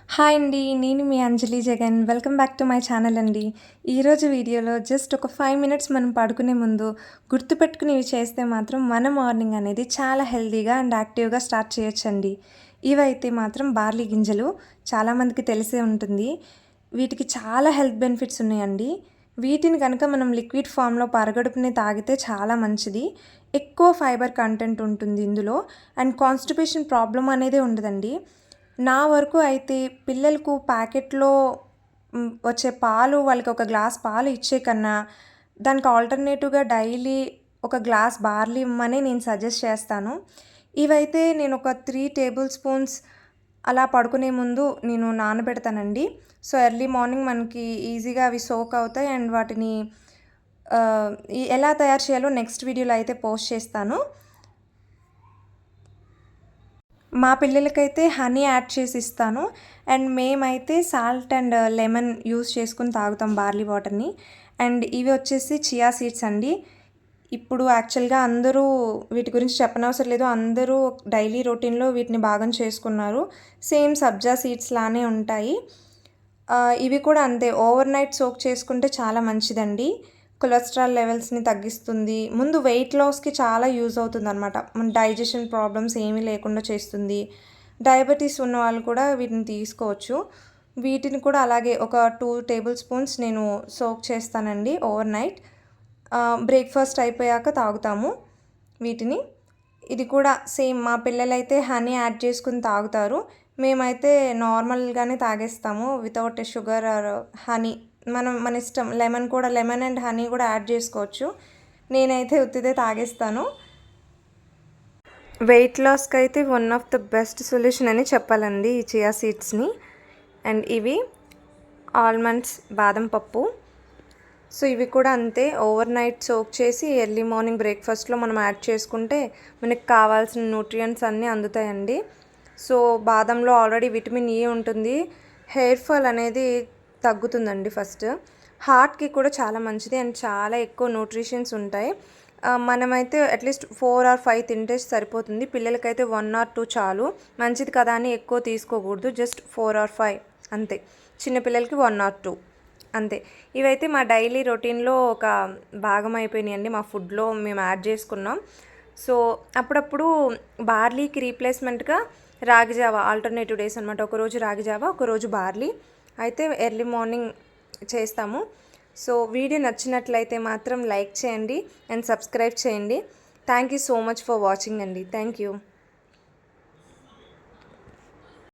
Hi అండి. నేను మీ Anjali Jagan. Welcome back to my channel అండి. ఈరోజు వీడియోలో జస్ట్ ఒక 5 మినిట్స్ మనం పడుకునే ముందు గుర్తుపెట్టుకుని చేస్తే మాత్రం మన మార్నింగ్ అనేది చాలా హెల్తీగా అండ్ యాక్టివ్‌గా స్టార్ట్ చేయొచ్చండి. ఇవైతే మాత్రం బార్లీ గింజలు చాలామందికి తెలిసే ఉంటుంది. వీటికి చాలా హెల్త్ బెనిఫిట్స్ ఉన్నాయండి. వీటిని కనుక మనం లిక్విడ్ ఫామ్‌లో పరగడుపునే తాగితే చాలా మంచిది. ఎక్కువ ఫైబర్ కంటెంట్ ఉంటుంది ఇందులో అండ్ కాన్‌స్టిపేషన్ ప్రాబ్లమ్ అనేదే ఉండదండి. నా వరకు అయితే పిల్లలకు ప్యాకెట్‌లో వచ్చే పాలు వాళ్ళకి ఒక గ్లాస్ పాలు ఇచ్చే కన్నా, దానికి ఆల్టర్‌నేటివ్‌గా డైలీ ఒక గ్లాస్ బార్లీ ఇమ్మని నేను సజెస్ట్ చేస్తాను. ఇవైతే నేను ఒక 3 టేబుల్ స్పూన్స్ అలా పడుకునే ముందు నేను నానబెడతానండి. సో, ఎర్లీ మార్నింగ్ మనకి ఈజీగా అవి సోక్ అవుతాయి అండ్ వాటిని ఆహ్, ఎలా తయారు చేయాలో నెక్స్ట్ వీడియోలో అయితే పోస్ట్ చేస్తాను. మా పిల్లలకైతే హనీ యాడ్ చేసి ఇస్తాను. అండ్ మేమైతే సాల్ట్ అండ్ లెమన్ యూజ్ చేసుకొని తాగుతాం బార్లీ వాటర్‌ని. అండ్ ఇవి వచ్చేసి చియా సీడ్స్ అండి. ఇప్పుడు యాక్చువల్‌గా అందరూ వీటి గురించి చెప్పనవసరం లేదు. అందరూ డైలీ రొటీన్‌లో వీటిని భాగం చేసుకున్నారు. సేమ్ సబ్జా సీడ్స్ లానే ఉంటాయి. ఇవి కూడా అంతే ఓవర్ నైట్ సోక్ చేసుకుంటే చాలా మంచిదండి. కొలెస్ట్రాల్ లెవెల్స్‌ని తగ్గిస్తుంది. ముందు వెయిట్ లాస్‌కి చాలా యూజ్ అవుతుందనమాట. మన డైజెషన్ ప్రాబ్లమ్స్ ఏమీ లేకుండా చేస్తుంది. డయాబెటీస్ ఉన్నవాళ్ళు కూడా వీటిని తీసుకోవచ్చు. వీటిని కూడా అలాగే ఒక 2 టేబుల్ స్పూన్స్ నేను సోక్ చేస్తానండి ఓవర్ నైట్. బ్రేక్‌ఫాస్ట్ అయిపోయాక తాగుతాము వీటిని. ఇది కూడా సేమ్ మా పిల్లలైతే హనీ యాడ్ చేసుకొని తాగుతారు. మేమైతే నార్మల్‌గానే తాగేస్తాము వితౌట్ షుగర్ ఆర్ హనీ. మన ఇష్టం. లెమన్ అండ్ హనీ కూడా యాడ్ చేసుకోవచ్చు. నేనైతే ఉత్తిదే తాగేస్తాను. వెయిట్ లాస్‌కి అయితే one of the best solution అని చెప్పాలండి ఈ చియా సీడ్స్‌ని. అండ్ ఇవి ఆల్మండ్స్, బాదం పప్పు. సో, ఇవి కూడా అంతే ఓవర్ నైట్ సోక్ చేసి ఎర్లీ మార్నింగ్ బ్రేక్‌ఫాస్ట్‌లో మనం యాడ్ చేసుకుంటే మనకు కావాల్సిన న్యూట్రియంట్స్ అన్నీ అందుతాయండి. సో, బాదంలో ఆల్రెడీ విటమిన్ ఈ ఉంటుంది. హెయిర్ ఫాల్ అనేది తగ్గుతుందండి ఫస్ట్. హార్ట్‌కి కూడా చాలా మంచిది అండ్ చాలా ఎక్కువ న్యూట్రిషన్స్ ఉంటాయి. మనమైతే అట్‌లీస్ట్ 4 ఆర్ 5 తింటే సరిపోతుంది. పిల్లలకైతే 1 ఆర్ 2 చాలు. మంచిది కదా అని ఎక్కువ తీసుకోకూడదు. జస్ట్ 4 ఆర్ 5 అంతే. చిన్న పిల్లలకి 1 ఆర్ 2 అంతే. ఇవైతే మా డైలీ రొటీన్‌లో ఒక భాగం అయిపోయినాయండి. మా ఫుడ్‌లో మేము యాడ్ చేసుకున్నాం. సో, అప్పుడప్పుడు బార్లీకి రీప్లేస్‌మెంట్‌గా రాగి జావ ఆల్టర్‌నేటివ్ డేస్ అనమాట. ఒకరోజు రాగి జావ, ఒకరోజు బార్లీ అయితే ఎర్లీ మార్నింగ్ చేస్తాము. సో, వీడియో నచ్చినట్లయితే మాత్రం లైక్ చేయండి అండ్ సబ్స్క్రైబ్ చేయండి. Thank you so much for watching అండి. Thank you.